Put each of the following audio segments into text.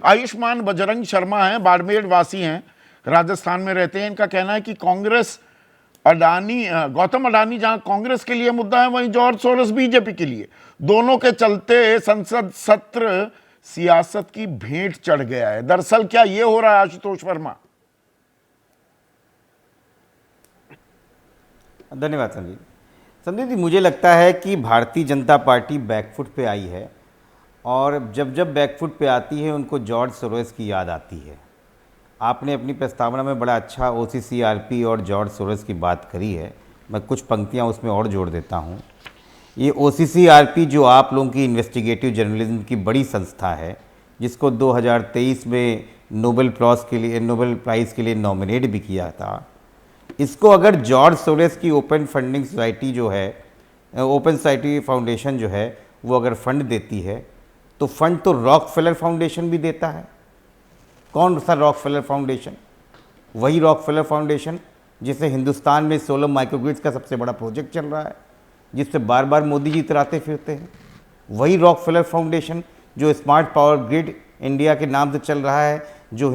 आयुष्मान बजरंग शर्मा हैं, बाड़मेर वासी हैं, राजस्थान में रहते हैं। इनका कहना है कि कांग्रेस अडानी, गौतम अडानी जहां कांग्रेस के लिए मुद्दा है, वहीं जॉर्ज सोरोस बीजेपी के लिए। दोनों के चलते संसद सत्र सियासत की भेंट चढ़ गया है। दरअसल क्या ये हो रहा है आशुतोष वर्मा? धन्यवाद संदीप। संदीप जी, मुझे लगता है कि भारतीय जनता पार्टी बैकफुट पे आई है, और जब जब बैकफुट पे आती है उनको जॉर्ज सोरोस की याद आती है। आपने अपनी प्रस्तावना में बड़ा अच्छा OCCRP और जॉर्ज सोरोस की बात करी है। मैं कुछ पंक्तियां उसमें और जोड़ देता हूं। ये OCCRP जो आप लोगों की इन्वेस्टिगेटिव जर्नलिज्म की बड़ी संस्था है, जिसको 2023 में नोबेल प्राइज़ के लिए नॉमिनेट भी किया था, इसको अगर जॉर्ज सोरोस की ओपन फंडिंग सोसाइटी जो है, ओपन सोसाइटी फाउंडेशन जो है, वो अगर फंड देती है, तो फंड तो रॉकफेलर फाउंडेशन भी देता है। कौन सा रॉकफेलर फाउंडेशन? वही रॉकफेलर फाउंडेशन जिसे हिंदुस्तान में सोलर माइक्रोग्रिड्स का सबसे बड़ा प्रोजेक्ट चल रहा है, जिससे बार बार मोदी जी इतराते फिरते हैं। वही रॉकफेलर फाउंडेशन जो स्मार्ट पावर ग्रिड इंडिया के नाम से चल रहा है, जो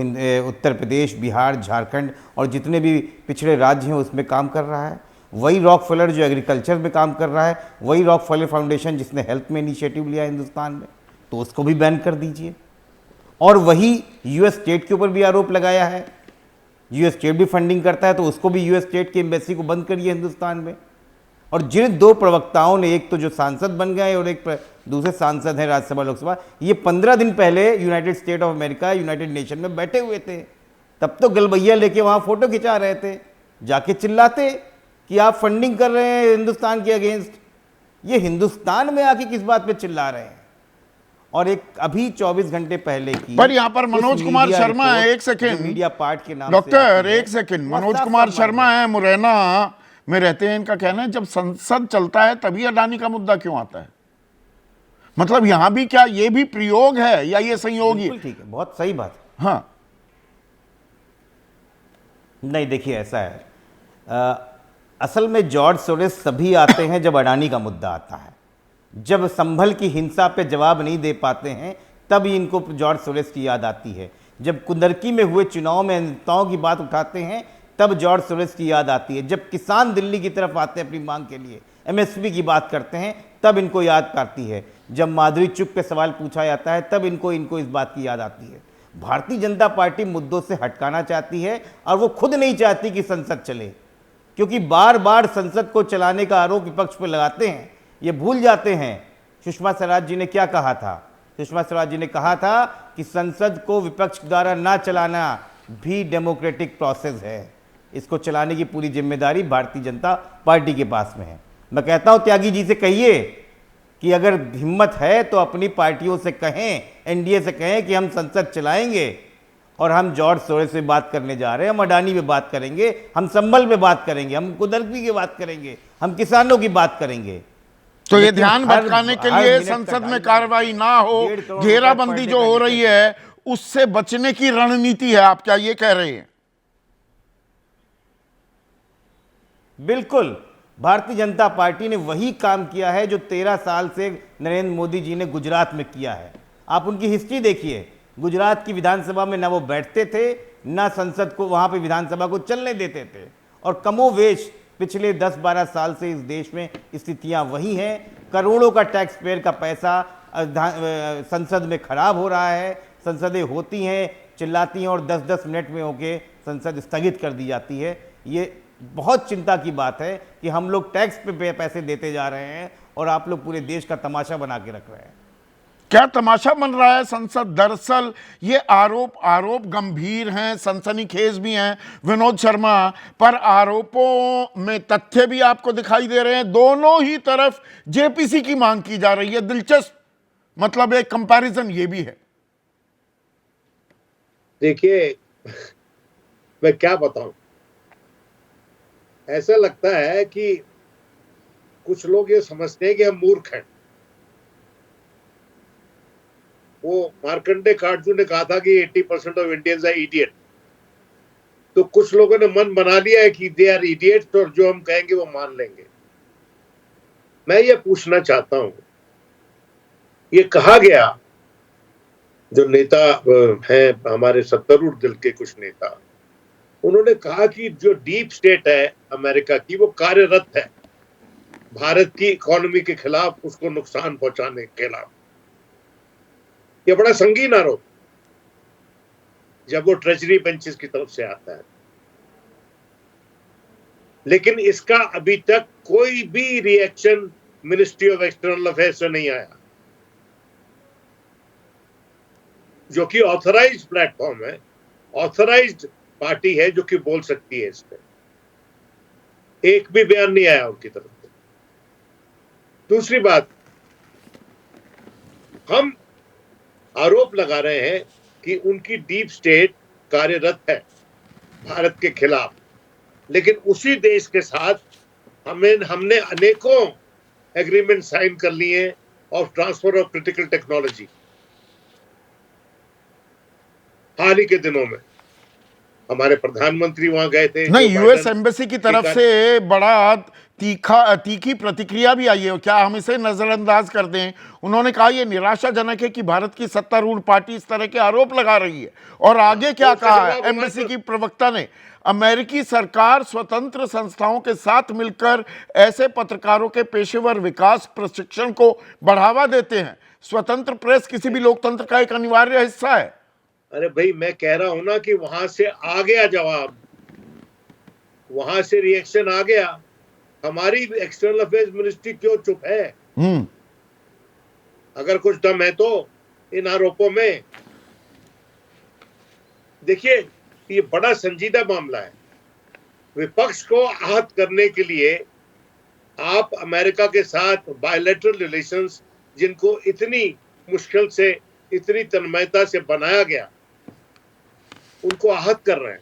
उत्तर प्रदेश, बिहार, झारखंड और जितने भी पिछड़े राज्य हैं उसमें काम कर रहा है। वही रॉकफेलर जो एग्रीकल्चर में काम कर रहा है। वही रॉकफेलर फाउंडेशन जिसने हेल्थ में इनिशिएटिव लिया हिंदुस्तान में, तो उसको भी बैन कर दीजिए। और वही यूएस स्टेट के ऊपर भी आरोप लगाया है, यूएस स्टेट भी फंडिंग करता है, तो उसको भी यूएस स्टेट की एम्बेसी को बंद करिए हिंदुस्तान में। और जिन दो प्रवक्ताओं ने, एक तो जो सांसद बन गए और एक दूसरे सांसद हैं राज्यसभा लोकसभा, ये 15 दिन पहले United state of America, United nation में बैठे हुए थे। तब तो गलबैया लेके वहाँ फोटो खिंचा रहे थे, जाके चिल्लाते कि आप फंडिंग कर रहे हैं हिंदुस्तान के अगेंस्ट। ये हिंदुस्तान में आके किस बात पे चिल्ला रहे हैं? और एक अभी 24 घंटे पहले की, पर यहां पर मनोज कुमार शर्मा है, एक सेकेंड, मीडिया पार्ट के नाम डॉक्टर, एक सेकेंड, मनोज कुमार शर्मा है, मुरैना में रहते हैं। इनका कहना है जब संसद चलता है तभी अडानी का मुद्दा क्यों आता है? मतलब यहां भी क्या ये भी प्रयोग है या ये संयोग ही? ठीक है, बहुत सही बात। हाँ, नहीं, देखिए ऐसा है, असल में जॉर्ज सोरोस सभी आते हैं जब अडानी का मुद्दा आता है। जब संभल की हिंसा पे जवाब नहीं दे पाते हैं, तब इनको जॉर्ज सोरोस की याद आती है। जब कुंदरकी में हुए चुनाव में नेताओं की बात उठाते हैं, तब जॉर्ज सोरोस की याद आती है। जब किसान दिल्ली की तरफ आते हैं अपनी मांग के लिए, MSP की बात करते हैं, तब इनको याद आती है। जब माधुरी चुप पे सवाल पूछा जाता है, तब इनको इस बात की याद आती है। भारतीय जनता पार्टी मुद्दों से हटकाना चाहती है, और वो खुद नहीं चाहती कि संसद चले, क्योंकि बार बार संसद को चलाने का आरोप विपक्ष पर लगाते हैं। ये भूल जाते हैं सुषमा स्वराज जी ने क्या कहा था। सुषमा स्वराज जी ने कहा था कि संसद को विपक्ष द्वारा ना चलाना भी डेमोक्रेटिक प्रोसेस है। इसको चलाने की पूरी जिम्मेदारी भारतीय जनता पार्टी के पास में है। मैं कहता हूं त्यागी जी से कहिए कि अगर हिम्मत है तो अपनी पार्टियों से कहें, NDA से कहें कि हम संसद चलाएंगे, और हम जॉर्ज सोरोस से बात करने जा रहे हैं, हम अडानी पे बात करेंगे, हम संभल पे बात करेंगे, हम कुदरती की बात करेंगे, हम किसानों की बात करेंगे। तो ये ध्यान भटकाने के लिए संसद में कार्रवाई ना हो, घेराबंदी जो हो रही है, उससे बचने की रणनीति है। आप क्या ये कह रहे हैं? बिल्कुल, भारतीय जनता पार्टी ने वही काम किया है जो 13 साल से नरेंद्र मोदी जी ने गुजरात में किया है। आप उनकी हिस्ट्री देखिए। गुजरात की विधानसभा में ना वो बैठते थे, ना संसद को, वहां पे विधानसभा को चलने देते थे, और कमोवेश पिछले 10-12 साल से इस देश में स्थितियां वही हैं। करोड़ों का टैक्स पेयर का पैसा संसद में खराब हो रहा है। संसदें होती हैं, चिल्लाती हैं, और 10-10 मिनट में होके संसद स्थगित कर दी जाती है। ये बहुत चिंता की बात है कि हम लोग टैक्स पे पैसे देते जा रहे हैं, और आप लोग पूरे देश का तमाशा बना के रख रहे हैं। क्या तमाशा बन रहा है संसद? दरअसल ये आरोप गंभीर हैं, सनसनीखेज भी हैं विनोद शर्मा, पर आरोपों में तथ्य भी आपको दिखाई दे रहे हैं। दोनों ही तरफ जेपीसी की मांग की जा रही है। दिलचस्प, मतलब एक कंपैरिजन ये भी है। देखिए, मैं क्या बताऊं, ऐसा लगता है कि कुछ लोग ये समझते हैं कि हम मूर्ख हैं। वो मार्कंडे काटजू ने कहा था कि 80% ऑफ इंडियंस आर इडियट। तो कुछ लोगों ने मन बना लिया है कि दे आर इडियट्स, और जो हम कहेंगे वो मान लेंगे। मैं ये पूछना चाहता हूं, ये कहा गया जो नेता हैं हमारे सत्तारूढ़ दल के कुछ नेता, उन्होंने कहा कि जो डीप स्टेट है अमेरिका की वो कार्यरत है भारत की इकोनॉमी के खिलाफ, उसको नुकसान पहुंचाने के खिलाफ। ये बड़ा संगीन आरोप जब वो ट्रेजरी बेंचेस की तरफ से आता है, लेकिन इसका अभी तक कोई भी reaction ministry of external affairs से नहीं आया, जो कि ऑथराइज्ड प्लेटफॉर्म है, ऑथराइज्ड पार्टी है जो कि बोल सकती है इस पे। एक भी बयान नहीं आया उनकी तरफ से। दूसरी बात, हम आरोप लगा रहे हैं कि उनकी डीप स्टेट कार्यरत है भारत के खिलाफ, लेकिन उसी देश के साथ हमने अनेकों एग्रीमेंट साइन कर लिए of transfer of critical technology हाल ही के दिनों में। हमारे प्रधानमंत्री वहां गए थे। नहीं, यूएस एम्बेसी की तरफ से बड़ा तीखी प्रतिक्रिया भी आई है, क्या हम इसे नजरअंदाज कर दें? उन्होंने कहा यह निराशाजनक है कि भारत की सत्तारूढ़ पार्टी इस तरह के आरोप लगा रही है। और आगे क्या कहा है एम्बेसी की प्रवक्ता ने? अमेरिकी सरकार स्वतंत्र संस्थाओं के साथ मिलकर ऐसे पत्रकारों के पेशेवर विकास प्रशिक्षण को बढ़ावा देते हैं। स्वतंत्र प्रेस किसी भी लोकतंत्र का एक अनिवार्य हिस्सा है। अरे भाई, मैं कह रहा हूं ना कि वहां से आ गया जवाब, वहां से रिएक्शन आ गया। हमारी एक्सटर्नल अफेयर्स मिनिस्ट्री क्यों चुप है? अगर कुछ दम है तो इन आरोपों में। देखिए, ये बड़ा संजीदा मामला है। विपक्ष को आहत करने के लिए आप अमेरिका के साथ बायलैटरल रिलेशंस, जिनको इतनी मुश्किल से, इतनी तन्मयता से बनाया गया, उनको आहत कर रहे हैं।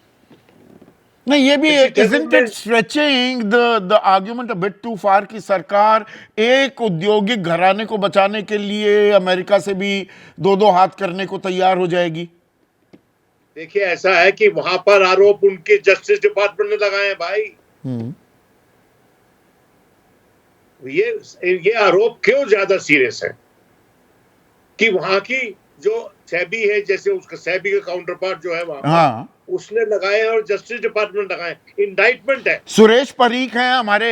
नहीं, ये भी isn't it stretching the argument a bit too far कि सरकार एक औद्योगिक घराने को बचाने के लिए अमेरिका से भी दो हाथ करने को तैयार हो जाएगी? देखिए, ऐसा है कि वहां पर आरोप उनके जस्टिस डिपार्टमेंट ने लगाए हैं भाई। ये आरोप क्यों ज्यादा सीरियस है कि वहां की जो सेबी है, जैसे उसका सेबी का काउंटर पार्ट जो है वहां, उसने लगाए और जस्टिस डिपार्टमेंट लगाए, इंडाइटमेंट है। सुरेश परीख हैं हमारे,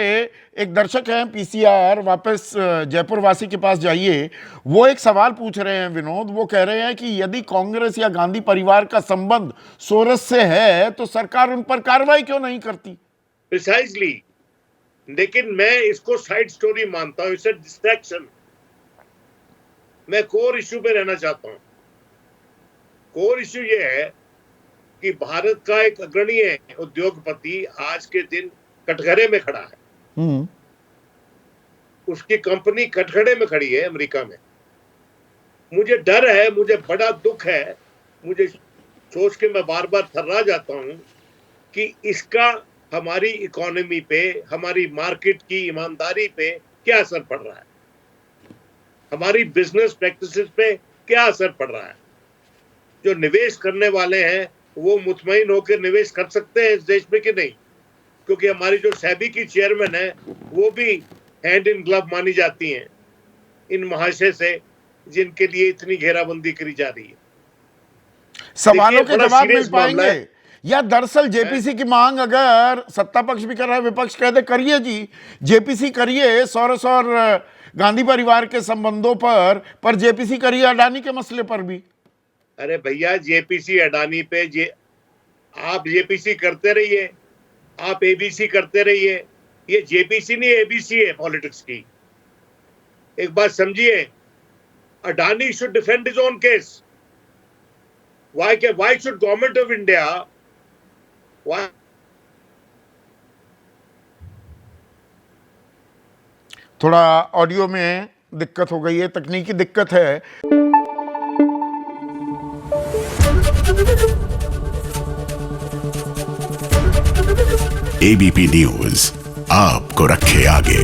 एक दर्शक हैं पीसीआर, वापस जयपुर वासी के पास जाइए। वो एक सवाल पूछ रहे हैं विनोद, वो कह रहे हैं कि यदि कांग्रेस या गांधी परिवार का संबंध सोरस से है तो सरकार उन पर कार्रवाई क्यों नहीं करती? प्रिसाइजली, लेकिन मैं इसको साइड स्टोरी मानता हूं, इसे डिस्ट्रैक्शन। मैं कोर इश्यू पे रहना चाहता हूं। कोर इश्यू ये है कि भारत का एक अग्रणीय उद्योगपति आज के दिन कटघरे में खड़ा है। उसकी कंपनी कटघरे में खड़ी है अमेरिका में। मुझे डर है, मुझे बड़ा दुख है, मुझे सोच के मैं बार बार थर्रा जाता हूं कि इसका हमारी इकोनॉमी पे, हमारी मार्केट की ईमानदारी पे क्या असर पड़ रहा है, हमारी बिजनेस प्रैक्टिसेस पे क्या असर पड़ रहा है। जो निवेश करने वाले हैं वो मुतमईन होकर निवेश कर सकते हैं इस देश में कि नहीं? क्योंकि हमारी जो सेबी की चेयरमैन है वो भी हैंड इन ग्लव मानी जाती हैं इन महाशय से, जिनके लिए इतनी घेराबंदी करी जा रही है। सवालों के जवाब मिल पाएंगे या दरअसल जेपीसी की मांग अगर सत्ता पक्ष भी कर रहा है, विपक्ष कहते करिए जी, जेपीसी करिए सोरस और गांधी परिवार के संबंधों पर जेपीसी करिए अडानी के मसले पर भी। अरे भैया, जेपीसी अडानी पे आप जेपीसी करते रहिए, आप एबीसी करते रहिए। ये जेपीसी नहीं, एबीसी है पॉलिटिक्स की। एक बात समझिए, Adani should defend his own case. Why should government of India थोड़ा ऑडियो में दिक्कत हो गई है, तकनीकी दिक्कत है। एबीपी न्यूज आपको रखे आगे।